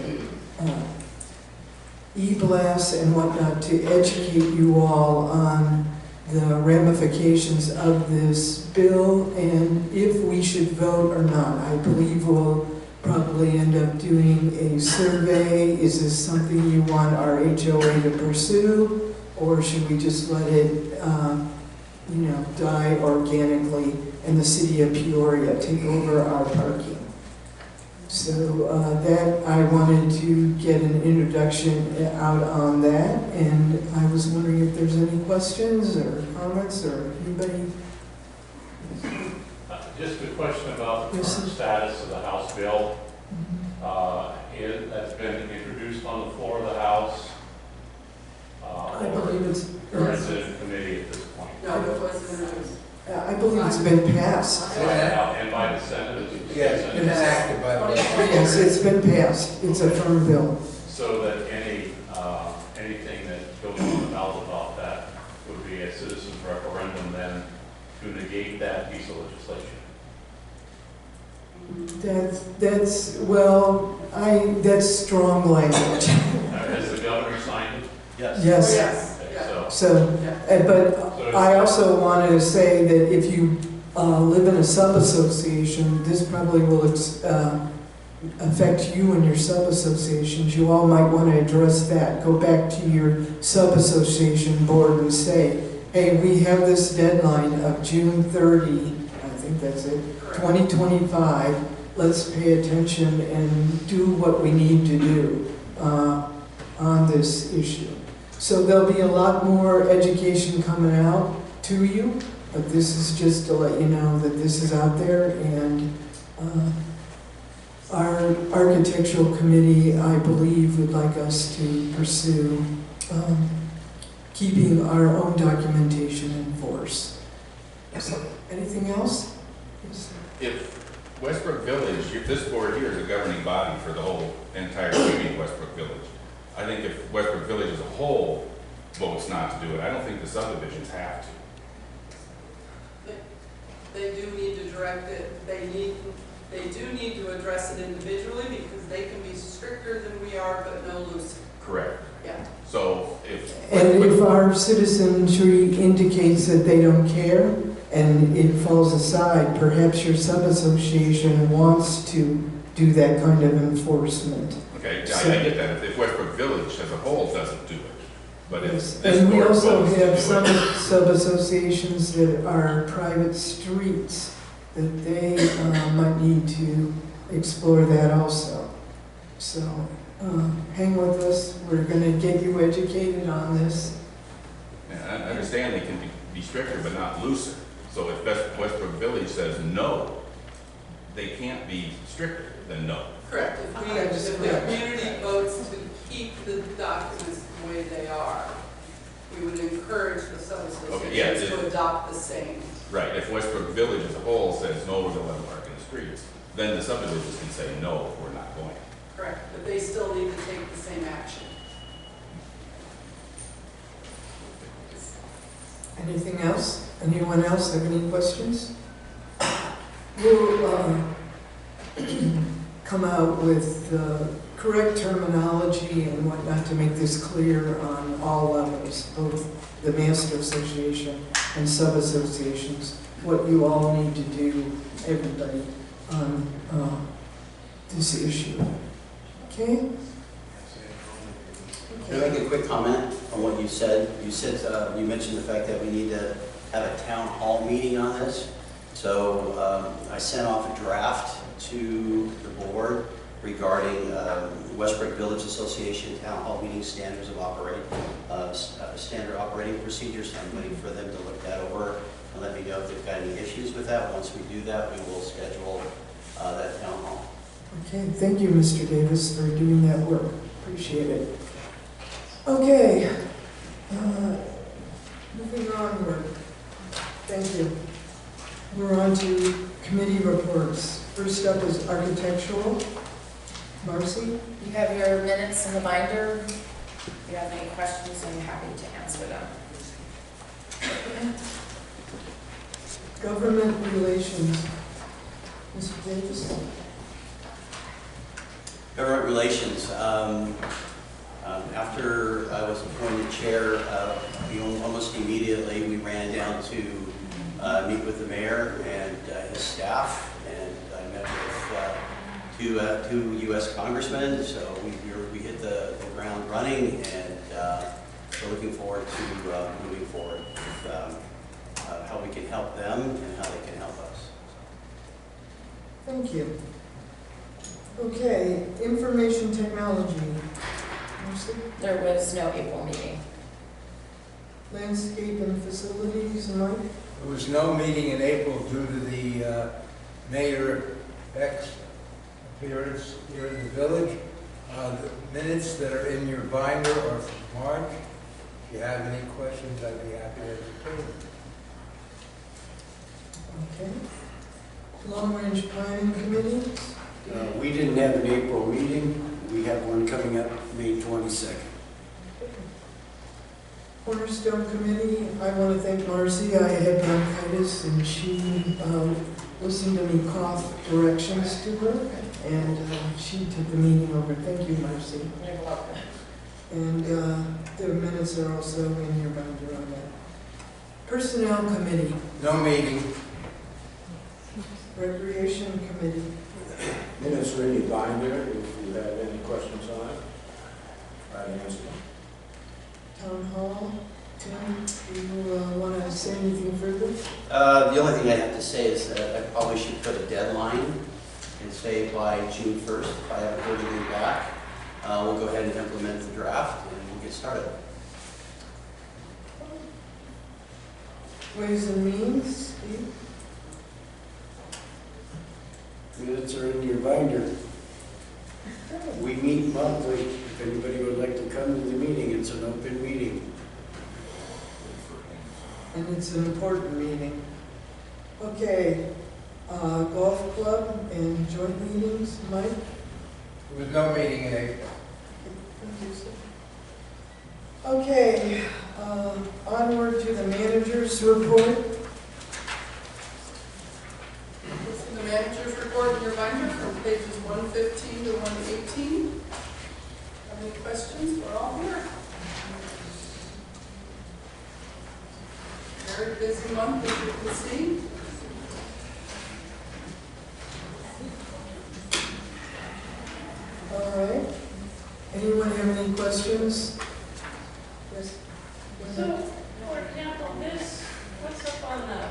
e-blasts and whatnot to educate you all on the ramifications of this bill and if we should vote or not. I believe we'll probably end up doing a survey. Is this something you want our HOA to pursue, or should we just let it, die organically and the city of Peoria take over our parking? So that I wanted to get an introduction out on that, and I was wondering if there's any questions or comments or anybody. Just a question about the current status of the House bill. That's been introduced on the floor of the House. I believe it's. Or is it in committee at this point? No, it wasn't introduced. I believe it's been passed. And by the Senate? Yes, it's enacted by the Yes, it's been passed. It's a firm bill. So that anything that goes on the ballot about that would be a citizen's referendum then to negate that piece of legislation? That's strong language. Has the governor signed it? Yes. Yes. Yes. Okay, But I also want to say that if you live in a sub-association, this probably will affect you and your sub-associations. You all might want to address that. Go back to your sub-association board and say, hey, we have this deadline of June 30, I think that's it, 2025. Let's pay attention and do what we need to do on this issue. So there'll be a lot more education coming out to you, but this is just to let you know that this is out there, and our architectural committee, I believe, would like us to pursue keeping our own documentation in force. So, anything else? If Westbrook Village, this board here is a governing body for the whole entire community of Westbrook Village. I think if Westbrook Village as a whole votes not to do it, I don't think the subdivisions have to. They do need to direct it, they do need to address it individually because they can be stricter than we are, but no looser. Correct. Yeah. So if our citizenry indicates that they don't care and it falls aside, perhaps your sub-association wants to do that kind of enforcement. Okay, I get that. If Westbrook Village as a whole doesn't do it, but if this And we board also votes to have do some it, sub-associations that are private streets that they might need to explore that also. So hang with us. We're going to get you educated on this. I understand they can be stricter but not looser. So if Westbrook Village says no, they can't be stricter than no. Correct. If the community votes to keep the documents the way they are, we would encourage the sub-associations to adopt the same. Right. If Westbrook Village as a whole says no, we're going to let them park in the streets, then the subdivisions can say no, we're not going. Correct. But they still need to take the same action. Anything else? Anyone else have any questions? We'll come out with the correct terminology and whatnot to make this clear on all levels, both the master association and sub-associations, what you all need to do, everybody, on this issue. Okay? Can I make a quick comment? on what you said. You mentioned the fact that we need to have a town hall meeting on this. So I sent off a draft to the board regarding Westbrook Village Association Town Hall Meeting Standards of Standard Operating Procedures. I'm waiting for them to look that over and let me know if they've got any issues with that. Once we do that, we will schedule that town hall. Okay, thank you, Mr. Davis, for doing that work. Appreciate it. Okay, moving onward. Thank you. We're on to committee reports. First up is architectural. Marcy? You have your minutes in the binder. If you have any questions, I'm happy to answer them. Government relations. Mr. Davis? Government relations. After I was appointed chair, almost immediately we ran down to meet with the mayor and his staff, and I met with two U.S. congressmen. So we hit the ground running, and we're looking forward to moving forward with how we can help them and how they can help us. Thank you. Okay, information technology. Marcy? There was no April meeting. Landscape and facilities, Mike? There was no meeting in April due to the Mayor Beck's appearance here in the village. The minutes that are in your binder are from March. If you have any questions, I'd be happy to entertain them. Okay. Long-range planning committees? We didn't have an April meeting. We have one coming up May 22nd. Cornerstone Committee, I want to thank Marcy. I had bronchitis and she listened to me cough directions to her, and she took the meeting over. Thank you, Marcy. You're welcome. And the minutes are also in your binder on that. Personnel Committee. No meeting. Recreation Committee. Minutes are in your binder. If you have any questions on it, try to answer them. Town Hall. Tim, do you want to say anything further? The only thing I have to say is that I probably should put a deadline and say by June 1st, if I haven't heard anything back, we'll go ahead and implement the draft and we'll get started. Ways and Means, Steve? Minutes are in your binder. We meet monthly. If anybody would like to come to the meeting, it's an open meeting. And it's an important meeting. Okay, golf club and joint meetings, Mike? There was no meeting in April. Okay, onward to the manager's report. The manager's report in your binder from pages 115 to 118. Have any questions? We're all here. Very busy month, as you can see. All right. Anyone have any questions? Yes. So, for example, this, what's up on the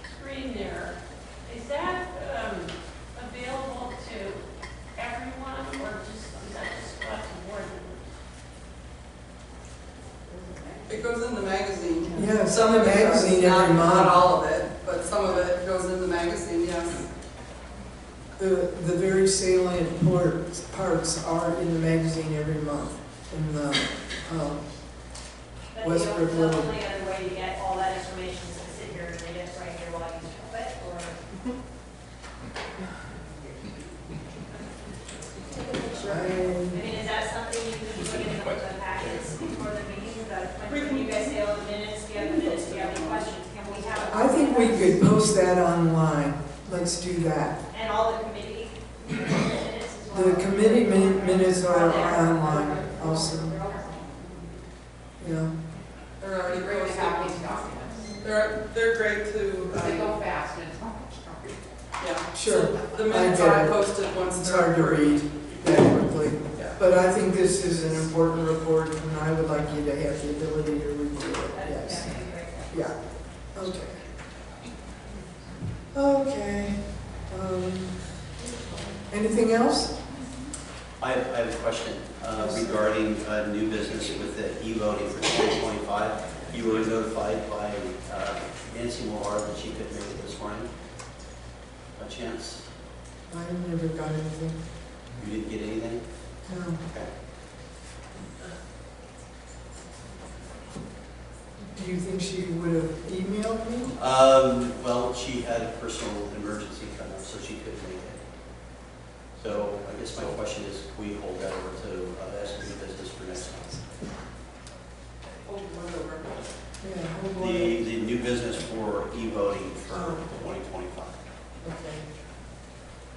screen there, is that available to everyone, or is that just about the board members? It goes in the magazine. Yeah, it's Some in of the it does, magazine every month. not all of it, but some of it goes in the magazine, yes. The very salient parts are in the magazine every month. In the But Westbrook the Village. only other way to get all that information is to sit here and read it right here while you show it, or? I mean, is that something you could put in the packets before the meeting? When you guys say, oh, the minutes, do you have the minutes, do you have any questions? Can we have? I think we could post that online. Let's do that. And all the committee minutes as well? The committee minutes are online also. Yeah. They're already Great to posted. have these documents. They're great to, They go fast and it's not much. yeah. Sure. So the I minutes get are it. posted once It's they're hard to approved. read that quickly. Yeah. But I think this is an important report, and I would like you to have the ability to review it, yes. Yeah, okay. Okay. Anything else? I have a question regarding new business with the e-voting for 2025. You were notified by Nancy Moore that she could make it this morning. A chance? I never got anything. You didn't get anything? No. Okay. Do you think she would have emailed me? Well, she had a personal emergency come up, so she couldn't make it. So I guess my question is, can we hold that over to ask new business for next month? Hold one over. Yeah, hold on. The new business for e-voting for 2025. Okay.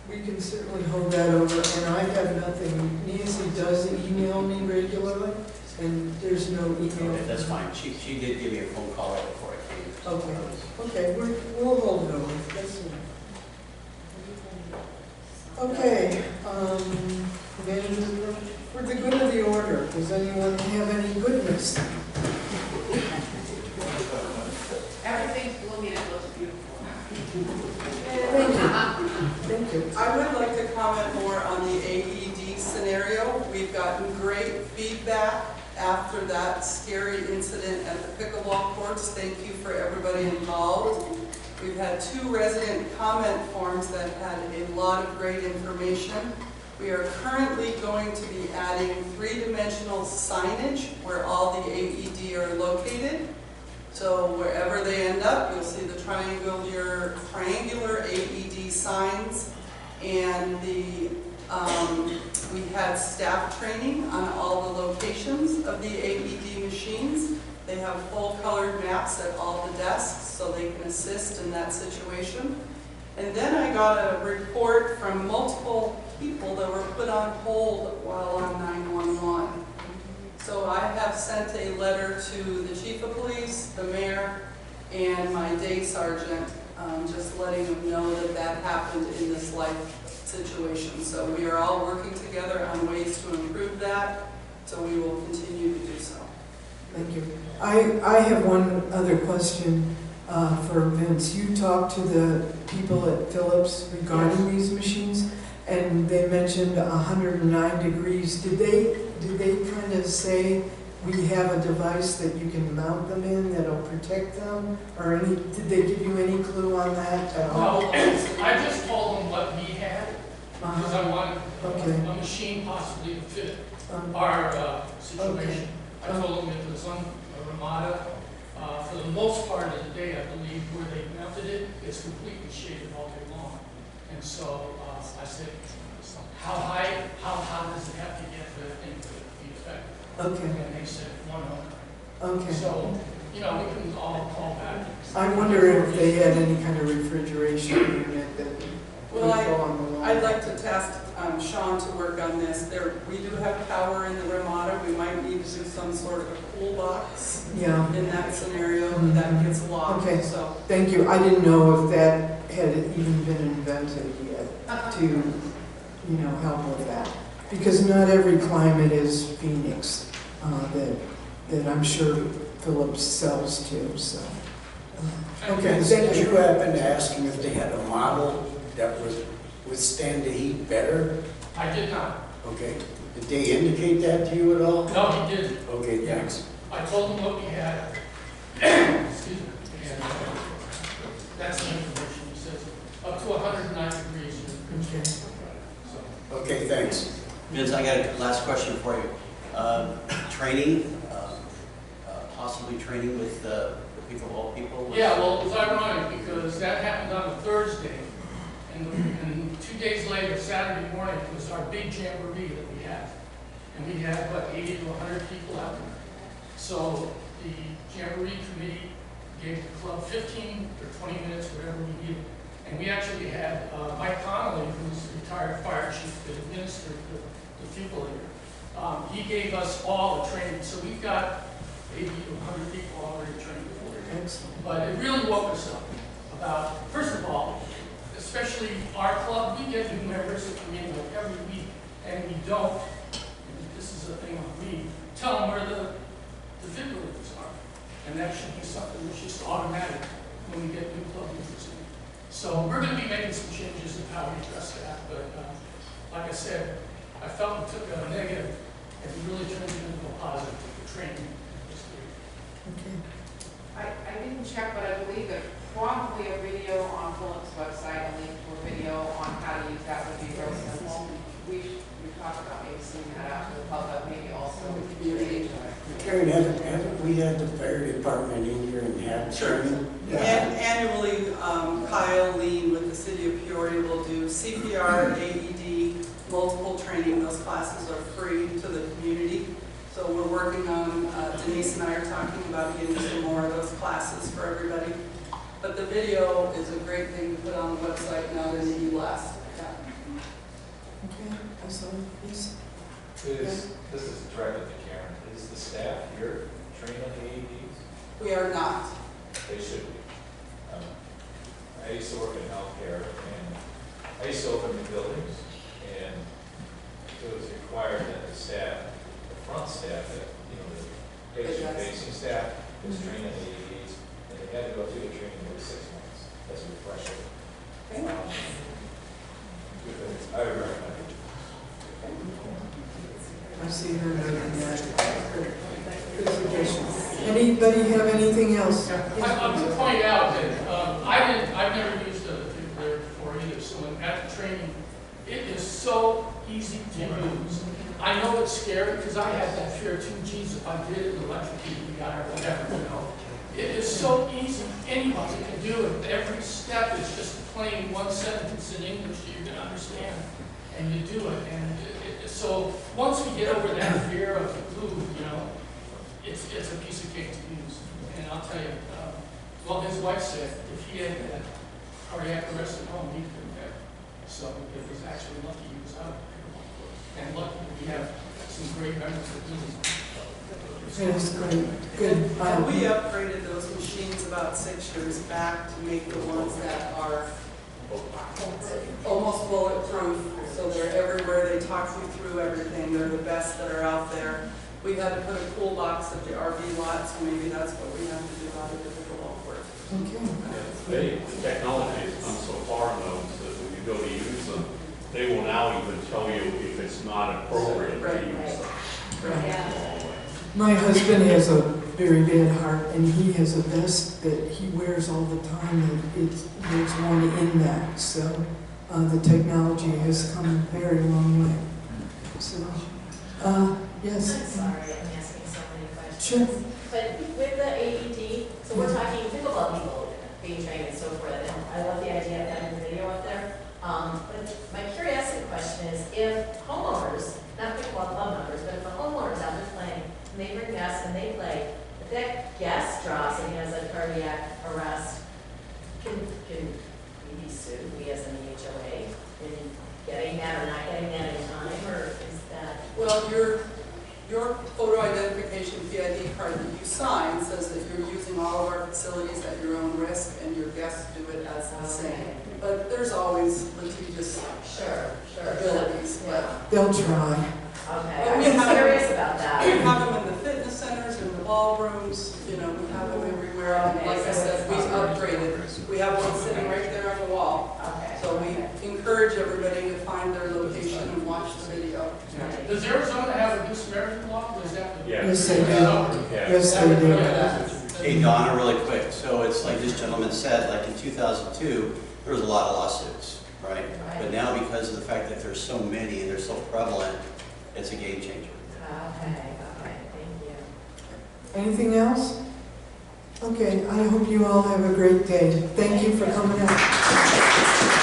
We can certainly hold that over, and I have nothing. Nancy does email me regularly, and there's no email. Okay, that's fine. She did give me a phone call right before I came. Okay, okay, we'll hold it over. That's all. Okay, then, for the good of the order, does anyone have any goodness? Everything's blooming, it looks beautiful. Thank you. Thank you. I would like to comment more on the AED scenario. We've gotten great feedback after that scary incident at the pickleball courts. Thank you for everybody involved. We've had 2 resident comment forms that had a lot of great information. We are currently going to be adding 3-dimensional signage where all the AED are located. So wherever they end up, you'll see the triangular AED signs. And we had staff training on all the locations of the AED machines. They have full colored maps at all the desks so they can assist in that situation. And then I got a report from multiple people that were put on hold while on 911. So I have sent a letter to the chief of police, the mayor, and my day sergeant, just letting them know that that happened in this life situation. So we are all working together on ways to improve that, so we will continue to do so. Thank you. I have one other question for Vince. You talked to the people at Phillips regarding these machines, and they mentioned 109 degrees. Did they kind of say we have a device that you can mount them in that'll protect them, or any? Did they give you any clue on that at all? No, I just told them what we had, because I wanted a machine possibly to fit our situation. I told them it was on a Ramada. For the most part of the day, I believe, where they mounted it, it's completely shaded all day long. And so I said, how high does it have to get for the thing to be effective? Okay. And they said 109. Okay. So, we can all call back. I wonder if they had any kind of refrigeration unit that would go on the line. I'd like to task Sean to work on this. We do have power in the Ramada. We might need to do some sort of a cool box in that scenario that gets locked. Okay, so thank you. I didn't know if that had even been invented yet to, help with that. Because not every climate is Phoenix that I'm sure Phillips sells to, so. Okay, Did you happen to ask them if they had a model that would withstand the heat better? I did not. Okay. Did they indicate that to you at all? No, he didn't. Okay, thanks. I told him what we had. Excuse me. And that's the information. He says up to 109 degrees. Okay. Okay, thanks. Vince, I got a last question for you. Training, possibly training with the all people? Yeah, well, it was ironic because that happened on a Thursday. And 2 days later, Saturday morning, was our big jamboree that we had. And we had, 80 to 100 people out there. So the jamboree committee gave the club 15 or 20 minutes, whatever we needed. And we actually had Mike Connolly, who's a retired fire chief that administered the people here. He gave us all a training. So we've got 80 to 100 people already trained before. Excellent. But it really woke us up about, first of all, especially our club, we get new members that come in like every week, and we don't is a thing on me, tell them where the defibrillators are. And that should be something that's just automatic when we get new club members in. So we're going to be making some changes in how we address that. But like I said, I felt we took a negative and really turned it into a positive with the training this week. Okay. I didn't check, but I believe that probably a video on Philip's website, a link to a video on how to use that would be real simple. We talked about maybe seeing that out to the public, maybe also with the community. Karen, haven't we had the fire department in here and had training? And annually, Kyle Lean with the city of Peoria will do CPR, AED, multiple training. Those classes are free to the community. So we're working on, Denise and I are talking about getting some more of those classes for everybody. But the video is a great thing to put on the website now that you last. Okay, I'm sorry, please. This is directed to Karen. Is the staff here trained on the AEDs? We are not. They should be. I used to work in healthcare, and I used to open the buildings, and it was required that the staff, the front staff, that, you know, the patient-facing staff was trained on the AEDs, and they had to go through the training every 6 months as a refresher. I would recommend it. I see her noting that. Good suggestion. Anybody have anything else? I want to point out that I've never used a defibrillator before either, so at the training, it is so easy to use. I know it's scary because I had that fear too, geez, if I did it, electrocute the guy or whatever, you know. It is so easy, anybody can do it. Every step is just plain one sentence in English that you can understand, and you do it. And so once we get over that fear of the glue, you know, it's a piece of cake to use. And I'll tell you, well, his wife said if he had that cardiac arrest at home, he couldn't have. So it was actually lucky he was out. And lucky we have some great members of the business. That's great. Good. And we upgraded those machines about 6 years back to make the ones that are almost bulletproof, so they're everywhere. They talk you through everything. They're the best that are out there. We had to put a cool box at the RV lot, so maybe that's what we have to do out of the pickleball court. Okay. The technology has come so far though, so that when you go to use them, they will now even tell you if it's not appropriate to use them. My husband has a very bad heart, and he has a vest that he wears all the time, and there's one in that. So the technology has come a very long way. So, yes? I'm sorry, I'm asking so many questions. Sure. But with the AED, so we're talking pickleball people being trained and so forth, and I love the idea of having the video up there. But my curiosity question is, if homeowners, not pickleball club members, but if the homeowners out there playing, and they bring guests and they play, if that guest drops and he has a cardiac arrest, can we be sued, we as an HOA, in getting that or not getting that in time, or is that? Well, your photo identification PID card that you sign says that you're using all of our facilities at your own risk, and your guests do it as the same. But there's always litigious abilities. But they'll try. Okay, I'm just curious about that. We have them in the fitness centers, in the ballrooms, you know, we have them everywhere. And like I said, we upgraded. We have one sitting right there on the wall. Okay. So we encourage everybody to find their location and watch the video. Does Arizona have a disparity law? Does that? Yes, they do. Yes, they do. Hey, Donna, really quick. So it's like this gentleman said, like in 2002, there was a lot of lawsuits, right? But now because of the fact that there's so many and they're so prevalent, it's a game changer. Okay, thank you. Anything else? Okay, I hope you all have a great day. Thank you for coming out.